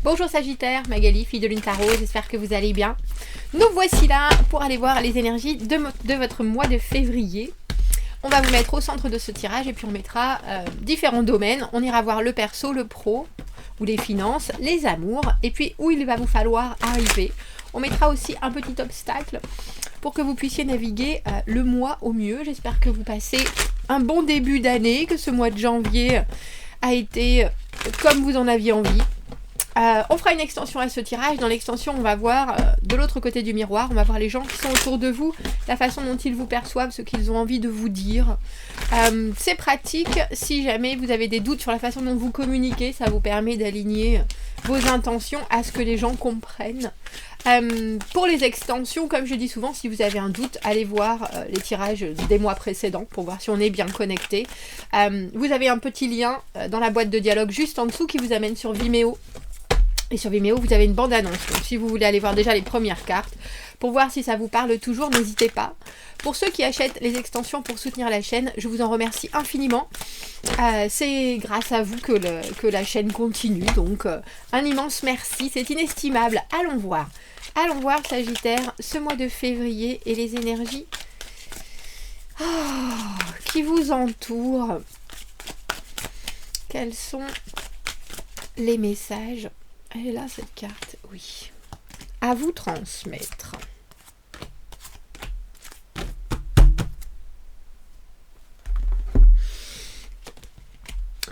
Bonjour Sagittaire, Magali, fille de Lune Tarot, j'espère que vous allez bien. Nous voici là pour aller voir les énergies de votre mois de février. On va vous mettre au centre de ce tirage et puis on mettra différents domaines. On ira voir le perso, le pro, ou les finances, les amours, et puis où il va vous falloir arriver. On mettra aussi un petit obstacle pour que vous puissiez naviguer le mois au mieux. J'espère que vous passez un bon début d'année, que ce mois de janvier a été comme vous en aviez envie. On fera une extension à ce tirage. Dans l'extension, on va voir de l'autre côté du miroir, on va voir les gens qui sont autour de vous, la façon dont ils vous perçoivent, ce qu'ils ont envie de vous dire. C'est pratique si jamais vous avez des doutes sur la façon dont vous communiquez, ça vous permet d'aligner vos intentions à ce que les gens comprennent. Pour les extensions, comme je dis souvent, si vous avez un doute, allez voir les tirages des mois précédents pour voir si on est bien connecté. Vous avez un petit lien dans la boîte de dialogue juste en dessous qui vous amène sur Vimeo. Et sur Vimeo, vous avez une bande-annonce. Donc, si vous voulez aller voir déjà les premières cartes, pour voir si ça vous parle toujours, n'hésitez pas. Pour ceux qui achètent les extensions pour soutenir la chaîne, je vous en remercie infiniment. C'est grâce à vous que la chaîne continue. Donc, un immense merci. C'est inestimable. Allons voir. Allons voir, Sagittaire, ce mois de février et les énergies qui vous entourent. Quels sont les messages ? Elle est là, cette carte, oui. À vous transmettre.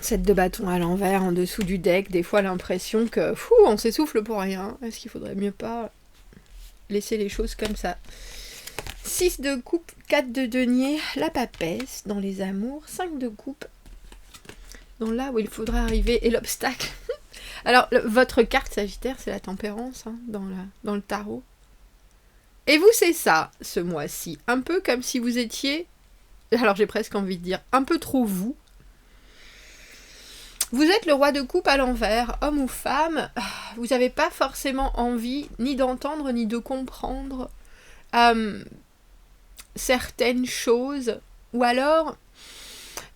Cette de bâton à l'envers, en dessous du deck, des fois l'impression que, on s'essouffle pour rien. Est-ce qu'il faudrait mieux pas laisser les choses comme ça? 6 de coupe, 4 de denier, la papesse dans les amours, 5 de coupe, dans là où il faudra arriver, et l'obstacle. Alors, votre carte Sagittaire, c'est la tempérance hein, dans le tarot. Et vous, c'est ça, ce mois-ci. Un peu comme si vous étiez, alors j'ai presque envie de dire, un peu trop vous. Vous êtes le roi de coupe à l'envers, homme ou femme. Vous n'avez pas forcément envie ni d'entendre ni de comprendre certaines choses. Ou alors,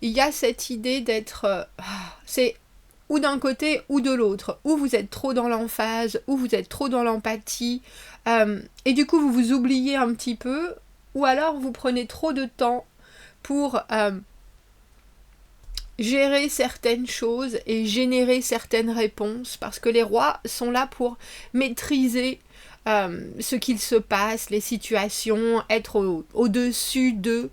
il y a cette idée d'être... c'est ou d'un côté ou de l'autre, ou vous êtes trop dans l'emphase, ou vous êtes trop dans l'empathie, et du coup vous vous oubliez un petit peu, ou alors vous prenez trop de temps pour gérer certaines choses et générer certaines réponses, parce que les rois sont là pour maîtriser ce qu'il se passe, les situations, être au-dessus d'eux,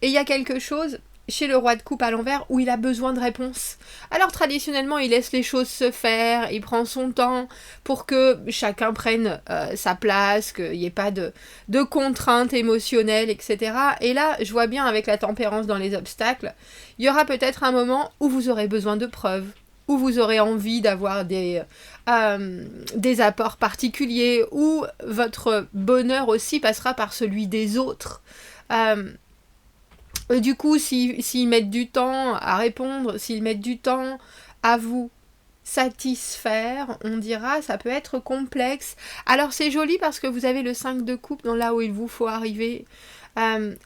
et il y a quelque chose chez le roi de coupe à l'envers où il a besoin de réponses. Alors traditionnellement il laisse les choses se faire, il prend son temps pour que chacun prenne sa place, qu'il n'y ait pas de contraintes émotionnelles, etc. Et là je vois bien avec la tempérance dans les obstacles, il y aura peut-être un moment où vous aurez besoin de preuves, où vous aurez envie d'avoir des apports particuliers, où votre bonheur aussi passera par celui des autres. Du coup, s'ils mettent du temps à répondre, s'ils mettent du temps à vous satisfaire, on dira, ça peut être complexe. Alors c'est joli parce que vous avez le 5 de coupe dans là où il vous faut arriver.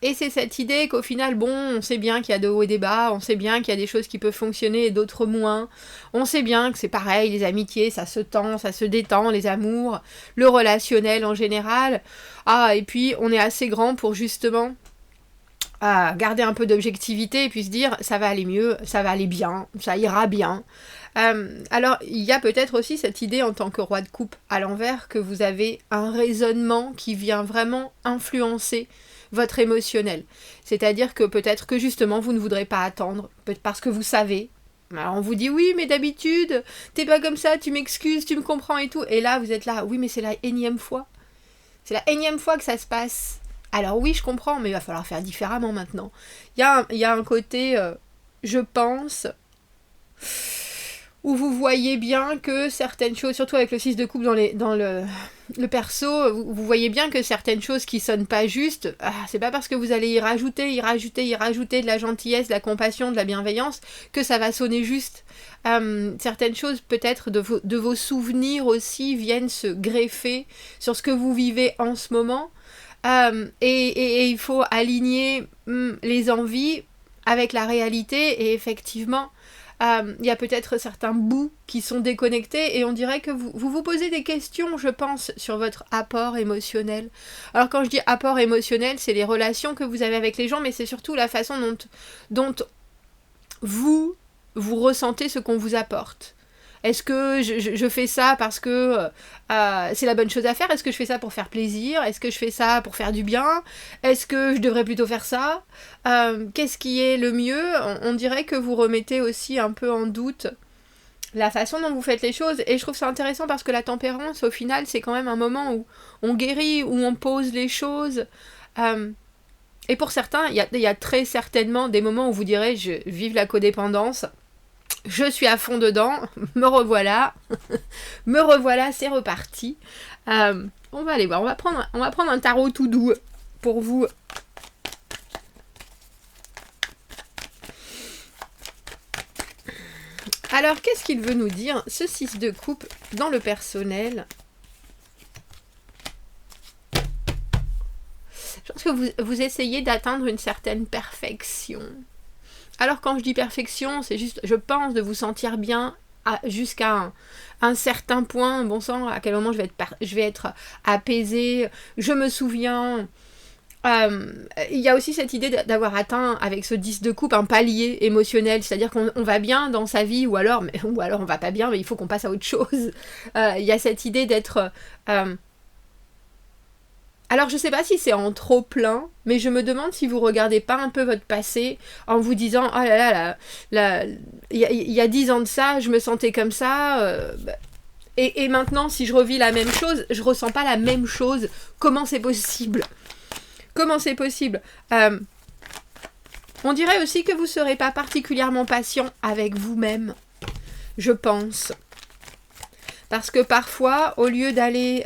Et c'est cette idée qu'au final, bon, on sait bien qu'il y a de hauts et des bas, on sait bien qu'il y a des choses qui peuvent fonctionner et d'autres moins. On sait bien que c'est pareil, les amitiés, ça se tend, ça se détend, les amours, le relationnel en général. Et puis on est assez grand pour justement... garder un peu d'objectivité et puis se dire ça va aller mieux, ça va aller bien, ça ira bien. Alors il y a peut-être aussi cette idée en tant que roi de coupe à l'envers que vous avez un raisonnement qui vient vraiment influencer votre émotionnel. C'est-à-dire que peut-être que justement vous ne voudrez pas attendre, parce que vous savez. Alors on vous dit oui mais d'habitude t'es pas comme ça, tu m'excuses, tu me comprends et tout. Et là vous êtes là, oui mais c'est la énième fois. C'est la énième fois que ça se passe. Alors oui, je comprends, mais il va falloir faire différemment maintenant. Il y a un côté, je pense, où vous voyez bien que certaines choses, surtout avec le 6 de coupe dans le perso, vous voyez bien que certaines choses qui sonnent pas justes, c'est pas parce que vous allez y rajouter de la gentillesse, de la compassion, de la bienveillance, que ça va sonner juste. Certaines choses, peut-être, de vos souvenirs aussi, viennent se greffer sur ce que vous vivez en ce moment. Et il faut aligner les envies avec la réalité et effectivement Il y a peut-être certains bouts qui sont déconnectés et on dirait que vous posez des questions, je pense, sur votre apport émotionnel. Alors quand je dis apport émotionnel, c'est les relations que vous avez avec les gens, mais c'est surtout la façon dont vous ressentez ce qu'on vous apporte. Est-ce que je fais ça parce que c'est la bonne chose à faire? Est-ce que je fais ça pour faire plaisir? Est-ce que je fais ça pour faire du bien? Est-ce que je devrais plutôt faire ça? Qu'est-ce qui est le mieux? On dirait que vous remettez aussi un peu en doute la façon dont vous faites les choses. Et je trouve ça intéressant parce que la tempérance, au final, c'est quand même un moment où on guérit, où on pose les choses. Et pour certains, il y a très certainement des moments où vous direz « je vive la codépendance ». Je suis à fond dedans, me revoilà, c'est reparti. On va aller voir, on va prendre un tarot tout doux pour vous. Alors, qu'est-ce qu'il veut nous dire, ce 6 de coupe, dans le personnel? Je pense que vous essayez d'atteindre une certaine perfection. Alors quand je dis perfection, c'est juste, je pense, de vous sentir bien jusqu'à un certain point. Bon sang, à quel moment je vais être apaisée. Je me souviens, il y a aussi cette idée d'avoir atteint avec ce 10 de coupe un palier émotionnel, c'est-à-dire qu'on va bien dans sa vie, ou alors on va pas bien, mais il faut qu'on passe à autre chose. Il y a cette idée d'être... Alors je sais pas si c'est en trop plein, mais je me demande si vous regardez pas un peu votre passé en vous disant « Oh là là, il y a 10 ans de ça, je me sentais comme ça, et maintenant si je revis la même chose, je ressens pas la même chose. Comment c'est possible ? Comment c'est possible ?» On dirait aussi que vous serez pas particulièrement patient avec vous-même, je pense. Parce que parfois, au lieu d'aller...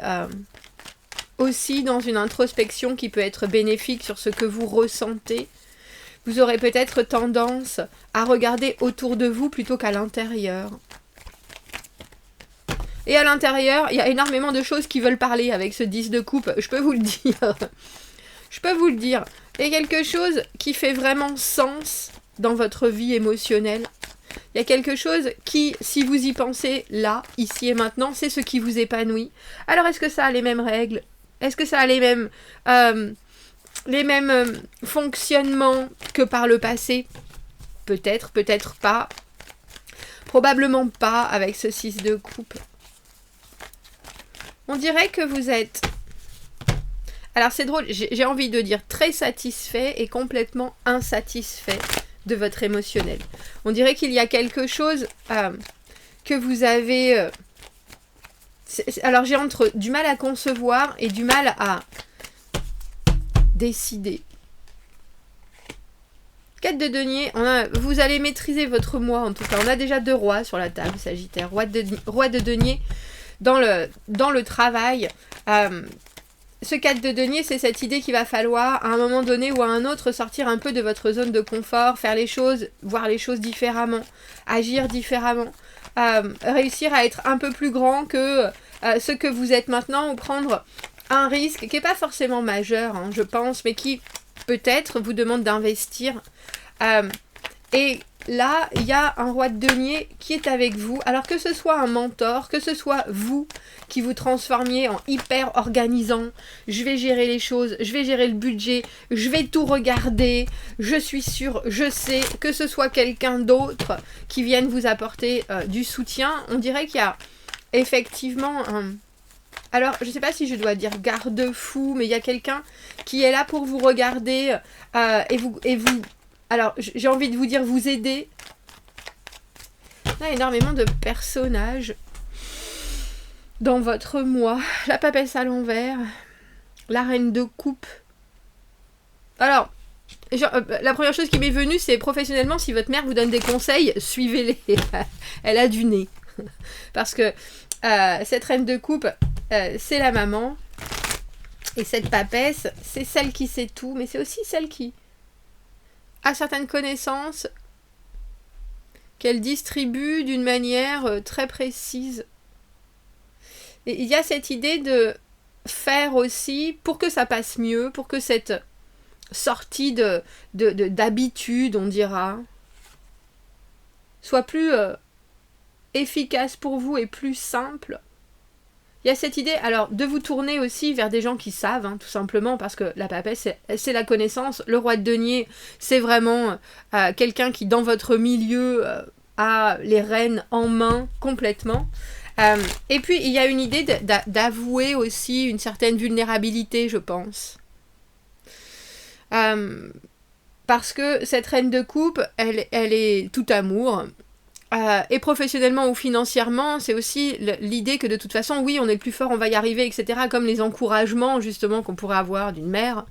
aussi dans une introspection qui peut être bénéfique sur ce que vous ressentez, vous aurez peut-être tendance à regarder autour de vous plutôt qu'à l'intérieur. Et à l'intérieur, il y a énormément de choses qui veulent parler avec ce 10 de coupe, je peux vous le dire. Je peux vous le dire. Il y a quelque chose qui fait vraiment sens dans votre vie émotionnelle. Il y a quelque chose qui, si vous y pensez là, ici et maintenant, c'est ce qui vous épanouit. Alors est-ce que ça a les mêmes règles ? Est-ce que ça a les mêmes fonctionnements que par le passé? Peut-être, peut-être pas. Probablement pas avec ce 6 de coupe. On dirait que vous êtes... Alors c'est drôle, j'ai envie de dire très satisfait et complètement insatisfait de votre émotionnel. On dirait qu'il y a quelque chose que vous avez... Alors j'ai entre du mal à concevoir et du mal à décider. 4 de denier, vous allez maîtriser votre moi en tout cas. On a déjà 2 rois sur la table, Sagittaire. Roi de denier dans le travail. Ce 4 de denier, c'est cette idée qu'il va falloir à un moment donné ou à un autre sortir un peu de votre zone de confort, faire les choses, voir les choses différemment, agir différemment. Réussir à être un peu plus grand que ce que vous êtes maintenant ou prendre un risque qui n'est pas forcément majeur, hein, je pense, mais qui peut-être vous demande d'investir. Et là, il y a un roi de denier qui est avec vous. Alors que ce soit un mentor, que ce soit vous qui vous transformiez en hyper organisant, je vais gérer les choses, je vais gérer le budget, je vais tout regarder, je suis sûre, je sais, que ce soit quelqu'un d'autre qui vienne vous apporter du soutien, on dirait qu'il y a effectivement un... Alors, je ne sais pas si je dois dire garde-fou, mais il y a quelqu'un qui est là pour vous regarder et vous... Alors, j'ai envie de vous dire vous aider. Il y a énormément de personnages dans votre moi. La papesse à l'envers. La reine de coupe. Alors, la première chose qui m'est venue, c'est professionnellement, si votre mère vous donne des conseils, suivez-les. Elle a du nez. Parce que cette reine de coupe, c'est la maman. Et cette papesse, c'est celle qui sait tout, mais c'est aussi celle qui a certaines connaissances qu'elle distribue d'une manière très précise. Et il y a cette idée de faire aussi pour que ça passe mieux, pour que cette sortie d'habitude, on dira, soit plus efficace pour vous et plus simple. Il y a cette idée, alors, de vous tourner aussi vers des gens qui savent, hein, tout simplement, parce que la papesse, c'est la connaissance. Le roi de denier, c'est vraiment quelqu'un qui, dans votre milieu, a les rênes en main complètement. Et puis, il y a une idée d'avouer aussi une certaine vulnérabilité, je pense. Parce que cette reine de coupe, elle est tout amour. Et professionnellement ou financièrement, c'est aussi l'idée que de toute façon, oui, on est le plus fort, on va y arriver, etc. Comme les encouragements, justement, qu'on pourrait avoir d'une mère.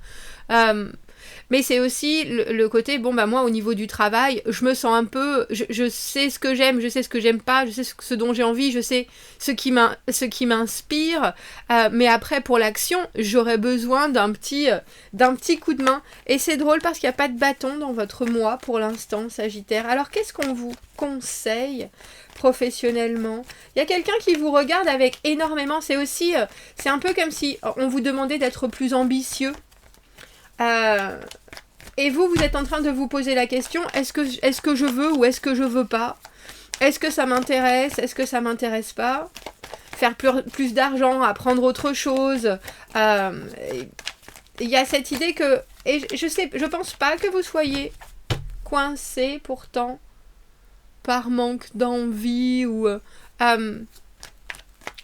Mais c'est aussi le côté, bon, bah moi, au niveau du travail, je me sens un peu... Je sais ce que j'aime, je sais ce que j'aime pas, je sais ce dont j'ai envie, je sais ce qui m'inspire. Mais après, pour l'action, j'aurais besoin d'un petit coup de main. Et c'est drôle parce qu'il n'y a pas de bâton dans votre moi pour l'instant, Sagittaire. Alors, qu'est-ce qu'on vous conseille professionnellement? Il y a quelqu'un qui vous regarde avec énormément... C'est aussi... c'est un peu comme si on vous demandait d'être plus ambitieux. Et vous êtes en train de vous poser la question, est-ce que je veux ou est-ce que je veux pas? Est-ce que ça m'intéresse? Est-ce que ça m'intéresse pas? Faire plus d'argent, apprendre autre chose. Il y a cette idée que... Et je pense pas que vous soyez coincé pourtant par manque d'envie ou...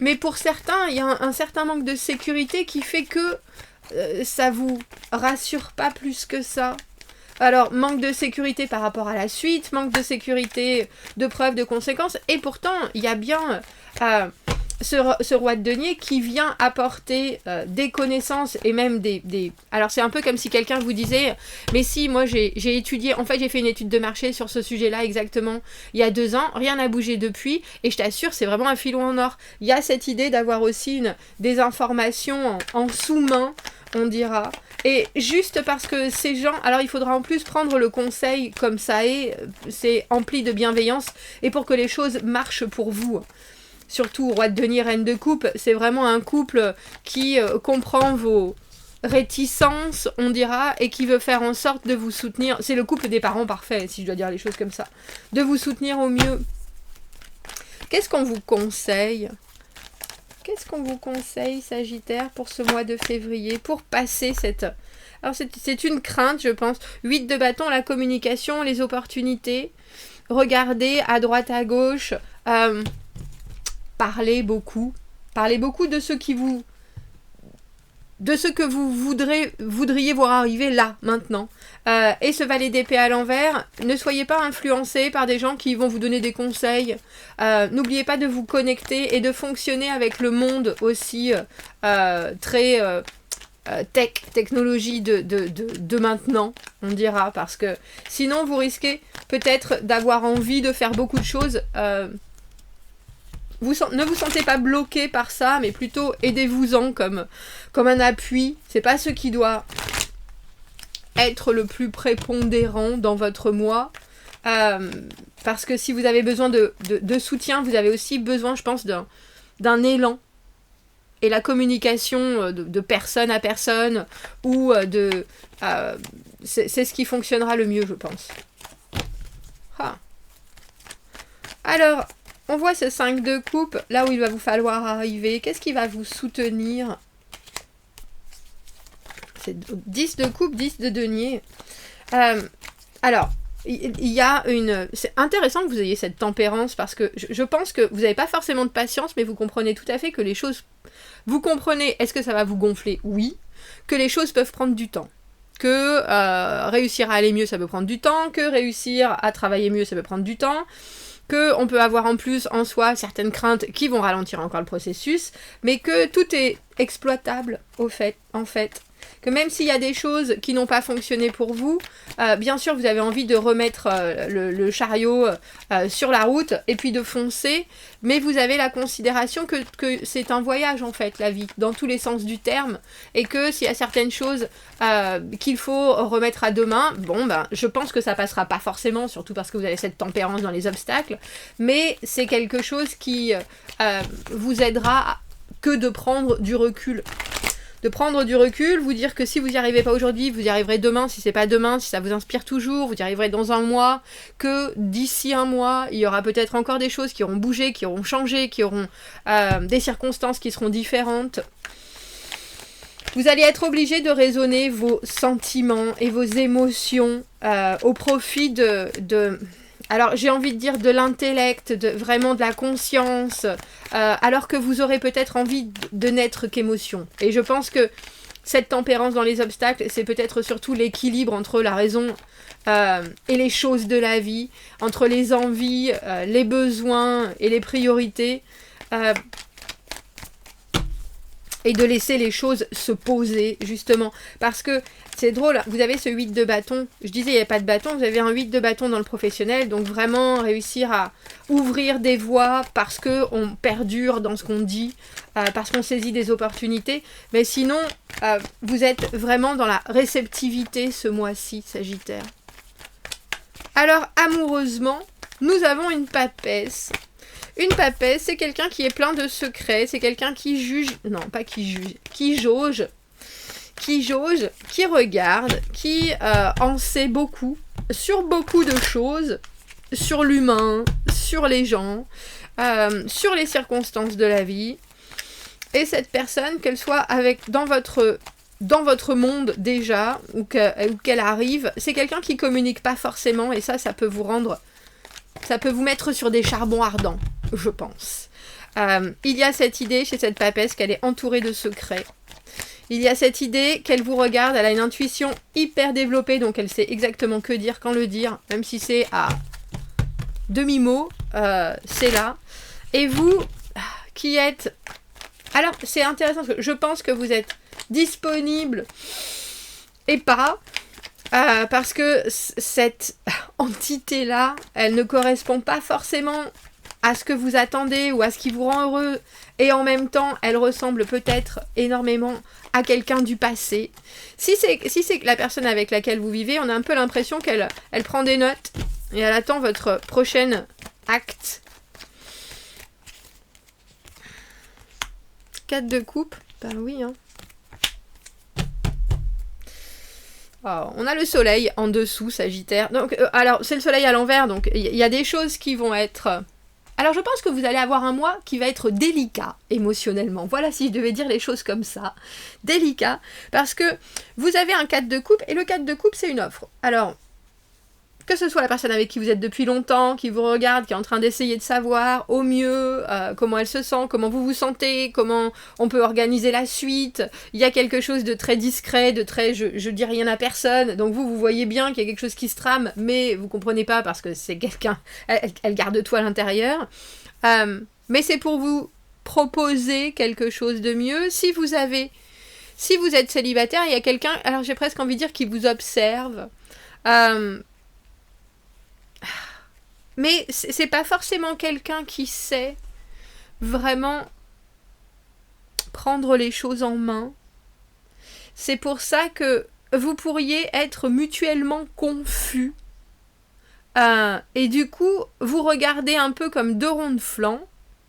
mais pour certains, il y a un certain manque de sécurité qui fait que ça vous rassure pas plus que ça. Alors, manque de sécurité par rapport à la suite, manque de sécurité de preuves, de conséquences, et pourtant, il y a bien ce roi de denier qui vient apporter des connaissances et même des... Alors, c'est un peu comme si quelqu'un vous disait, mais si, moi, j'ai étudié, en fait, j'ai fait une étude de marché sur ce sujet-là exactement il y a 2 ans, rien n'a bougé depuis, et je t'assure, c'est vraiment un filon en or. Il y a cette idée d'avoir aussi des informations en sous-main, on dira. Et juste parce que ces gens... Alors, il faudra en plus prendre le conseil comme ça est, c'est empli de bienveillance, et pour que les choses marchent pour vous. Surtout, roi de denier, reine de coupe, c'est vraiment un couple qui comprend vos réticences, on dira, et qui veut faire en sorte de vous soutenir. C'est le couple des parents parfait, si je dois dire les choses comme ça. De vous soutenir au mieux. Qu'est-ce qu'on vous conseille ? Qu'est-ce qu'on vous conseille, Sagittaire, pour ce mois de février, pour passer cette... Alors, c'est une crainte, je pense. 8 de bâton, la communication, les opportunités. Regardez à droite, à gauche. Parlez beaucoup. Parlez beaucoup de ce qui vous... de ce que vous voudriez voir arriver là, maintenant. Et ce valet d'épée à l'envers, ne soyez pas influencés par des gens qui vont vous donner des conseils. N'oubliez pas de vous connecter et de fonctionner avec le monde aussi très technologie de maintenant, on dira, parce que sinon vous risquez peut-être d'avoir envie de faire beaucoup de choses. Ne vous sentez pas bloqué par ça, mais plutôt aidez-vous-en comme un appui. C'est pas ce qui doit être le plus prépondérant dans votre moi. Parce que si vous avez besoin de soutien, vous avez aussi besoin, je pense, d'un élan. Et la communication de personne à personne, ou c'est ce qui fonctionnera le mieux, je pense. Ah. Alors... on voit ce 5 de coupe, là où il va vous falloir arriver. Qu'est-ce qui va vous soutenir? C'est 10 de coupe, 10 de denier. Alors, il y a une... C'est intéressant que vous ayez cette tempérance, parce que je pense que vous n'avez pas forcément de patience, mais vous comprenez tout à fait que les choses... Vous comprenez, est-ce que ça va vous gonfler? Oui. Que les choses peuvent prendre du temps. Que réussir à aller mieux, ça peut prendre du temps. Que réussir à travailler mieux, ça peut prendre du temps. Qu'on peut avoir en plus en soi certaines craintes qui vont ralentir encore le processus, mais que tout est exploitable en fait. Que même s'il y a des choses qui n'ont pas fonctionné pour vous, bien sûr vous avez envie de remettre le chariot sur la route et puis de foncer, mais vous avez la considération que c'est un voyage en fait, la vie, dans tous les sens du terme, et que s'il y a certaines choses qu'il faut remettre à demain, bon ben je pense que ça passera pas forcément, surtout parce que vous avez cette tempérance dans les obstacles, mais c'est quelque chose qui vous aidera que de prendre du recul de prendre du recul, vous dire que si vous n'y arrivez pas aujourd'hui, vous y arriverez demain, si c'est pas demain, si ça vous inspire toujours, vous y arriverez dans un mois, que d'ici un mois, il y aura peut-être encore des choses qui auront bougé, qui auront changé, qui auront des circonstances qui seront différentes. Vous allez être obligé de raisonner vos sentiments et vos émotions au profit alors j'ai envie de dire de l'intellect, vraiment de la conscience, alors que vous aurez peut-être envie de n'être qu'émotion. Et je pense que cette tempérance dans les obstacles, c'est peut-être surtout l'équilibre entre la raison et les choses de la vie, entre les envies, les besoins et les priorités. Et de laisser les choses se poser, justement. Parce que c'est drôle, vous avez ce 8 de bâton. Je disais, il n'y a pas de bâton, vous avez un 8 de bâton dans le professionnel. Donc vraiment réussir à ouvrir des voies parce qu'on perdure dans ce qu'on dit, parce qu'on saisit des opportunités. Mais sinon, vous êtes vraiment dans la réceptivité ce mois-ci, Sagittaire. Alors, amoureusement, nous avons une papesse. Une papesse, c'est quelqu'un qui est plein de secrets, c'est quelqu'un qui juge, non pas qui juge, qui jauge, qui regarde, qui en sait beaucoup, sur beaucoup de choses, sur l'humain, sur les gens, sur les circonstances de la vie. Et cette personne, qu'elle soit dans votre monde déjà, ou qu'elle arrive, c'est quelqu'un qui communique pas forcément, et ça peut vous mettre sur des charbons ardents, je pense. Il y a cette idée chez cette papesse qu'elle est entourée de secrets. Il y a cette idée qu'elle vous regarde, elle a une intuition hyper développée, donc elle sait exactement que dire, quand le dire, même si c'est à demi-mot, c'est là. Et vous, qui êtes... Alors, c'est intéressant, parce que je pense que vous êtes disponible et pas... parce que cette entité-là, elle ne correspond pas forcément à ce que vous attendez ou à ce qui vous rend heureux. Et en même temps, elle ressemble peut-être énormément à quelqu'un du passé. Si c'est la personne avec laquelle vous vivez, on a un peu l'impression qu'elle prend des notes et elle attend votre prochain acte. 4 de coupe, ben oui, hein. Oh, on a le soleil en dessous, Sagittaire. Donc, alors, c'est le soleil à l'envers, donc il y a des choses qui vont être... Alors, je pense que vous allez avoir un mois qui va être délicat émotionnellement. Voilà, si je devais dire les choses comme ça. Délicat, parce que vous avez un 4 de coupe, et le 4 de coupe, c'est une offre. Alors, que ce soit la personne avec qui vous êtes depuis longtemps, qui vous regarde, qui est en train d'essayer de savoir au mieux comment elle se sent, comment vous vous sentez, comment on peut organiser la suite. Il y a quelque chose de très discret, de très je dis rien à personne. Donc vous voyez bien qu'il y a quelque chose qui se trame, mais vous comprenez pas parce que c'est quelqu'un, elle garde tout à l'intérieur. Mais c'est pour vous proposer quelque chose de mieux. Si vous êtes célibataire, il y a quelqu'un, alors j'ai presque envie de dire, qui vous observe. Mais c'est pas forcément quelqu'un qui sait vraiment prendre les choses en main. C'est pour ça que vous pourriez être mutuellement confus. Et du coup, vous regardez un peu comme deux ronds de flanc.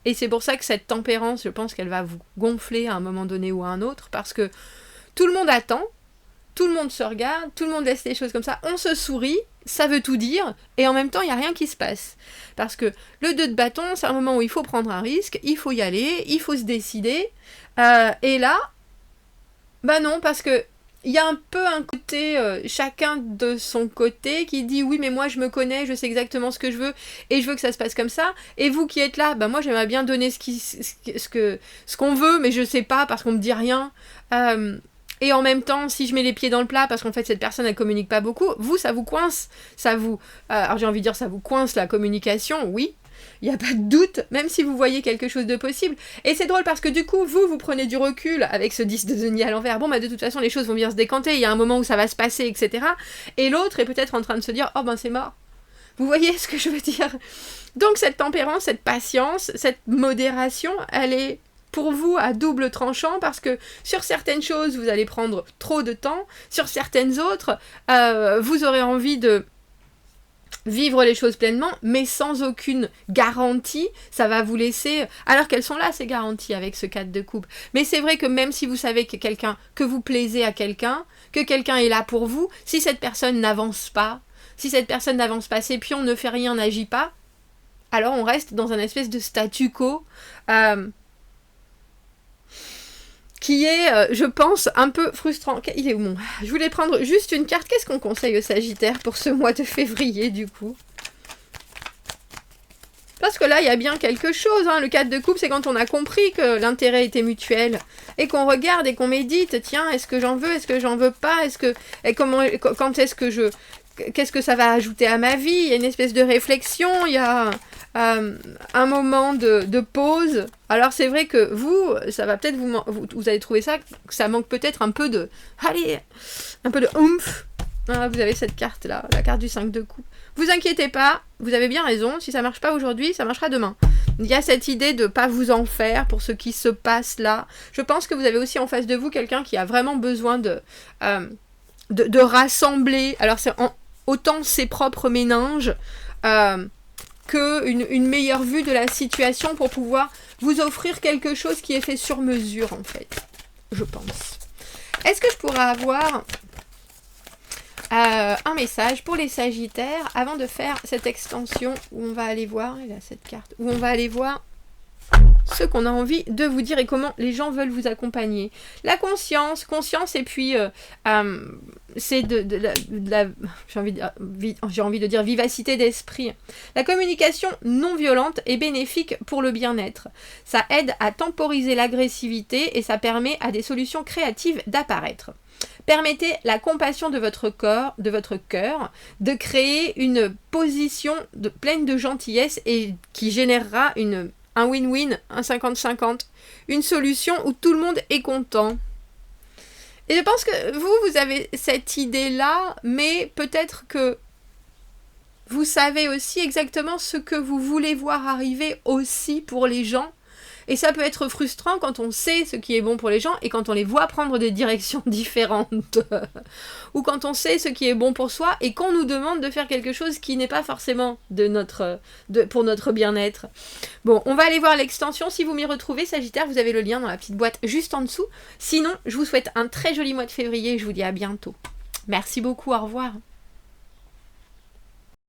Et c'est pour ça que cette tempérance, je pense qu'elle va vous gonfler à un moment donné ou à un autre. Parce que tout le monde attend. Tout le monde se regarde, tout le monde laisse les choses comme ça, on se sourit, ça veut tout dire, et en même temps, il n'y a rien qui se passe. Parce que le 2 de bâton, c'est un moment où il faut prendre un risque, il faut y aller, il faut se décider, et là, bah non, parce que il y a un peu un côté, chacun de son côté, qui dit oui, mais moi je me connais, je sais exactement ce que je veux, et je veux que ça se passe comme ça, et vous qui êtes là, bah moi j'aimerais bien donner ce qu'on veut, mais je sais pas, parce qu'on me dit rien, et en même temps, si je mets les pieds dans le plat, parce qu'en fait cette personne elle communique pas beaucoup, vous ça vous coince, alors j'ai envie de dire ça vous coince la communication, oui, il n'y a pas de doute, même si vous voyez quelque chose de possible. Et c'est drôle parce que du coup, vous prenez du recul avec ce 10 de denier à l'envers. Bon, bah de toute façon, les choses vont bien se décanter, il y a un moment où ça va se passer, etc. Et l'autre est peut-être en train de se dire, oh ben c'est mort. Vous voyez ce que je veux dire? Donc cette tempérance, cette patience, cette modération, elle est pour vous à double tranchant parce que sur certaines choses, vous allez prendre trop de temps, sur certaines autres, vous aurez envie vivre les choses pleinement, mais sans aucune garantie. Ça va vous laisser... Alors qu'elles sont là, ces garanties, avec ce 4 de coupe. Mais c'est vrai que même si vous savez que vous plaisez à quelqu'un, que quelqu'un est là pour vous, si cette personne n'avance pas, c'est pion, ne fait rien, n'agit pas, alors on reste dans un espèce de statu quo qui est, je pense, un peu frustrant. Il est où mon... Je voulais prendre juste une carte. Qu'est-ce qu'on conseille aux Sagittaires pour ce mois de février, du coup? Parce que là, il y a bien quelque chose. Hein. Le 4 de coupe, c'est quand on a compris que l'intérêt était mutuel. Et qu'on regarde et qu'on médite. Tiens, est-ce que j'en veux? Est-ce que j'en veux pas? Quand est-ce que je... Qu'est-ce que ça va ajouter à ma vie? Il y a une espèce de réflexion. Il y a un moment de pause. Alors, c'est vrai que vous, ça va peut-être vous allez trouver ça, que ça manque peut-être un peu de... Allez, un peu de oomph. Ah, vous avez cette carte-là, la carte du 5 de coupe. Vous inquiétez pas, vous avez bien raison, si ça marche pas aujourd'hui, ça marchera demain. Il y a cette idée de pas vous en faire pour ce qui se passe là. Je pense que vous avez aussi en face de vous quelqu'un qui a vraiment besoin de rassembler, alors c'est autant ses propres méninges qu'une meilleure vue de la situation pour pouvoir vous offrir quelque chose qui est fait sur mesure en fait, je pense. Est-ce que je pourrais avoir... un message pour les Sagittaires avant de faire cette extension où on va aller voir, il a cette carte, où on va aller voir ce qu'on a envie de vous dire et comment les gens veulent vous accompagner. La conscience et puis c'est j'ai envie de dire vivacité d'esprit. La communication non violente est bénéfique pour le bien-être. Ça aide à temporiser l'agressivité et ça permet à des solutions créatives d'apparaître. Permettez la compassion de votre cœur, de créer une position pleine de gentillesse et qui générera un win-win, un 50-50, une solution où tout le monde est content. Et je pense que vous avez cette idée-là, mais peut-être que vous savez aussi exactement ce que vous voulez voir arriver aussi pour les gens. Et ça peut être frustrant quand on sait ce qui est bon pour les gens et quand on les voit prendre des directions différentes. Ou quand on sait ce qui est bon pour soi et qu'on nous demande de faire quelque chose qui n'est pas forcément pour notre bien-être. Bon, on va aller voir l'extension. Si vous m'y retrouvez, Sagittaire, vous avez le lien dans la petite boîte juste en dessous. Sinon, je vous souhaite un très joli mois de février et je vous dis à bientôt. Merci beaucoup, au revoir.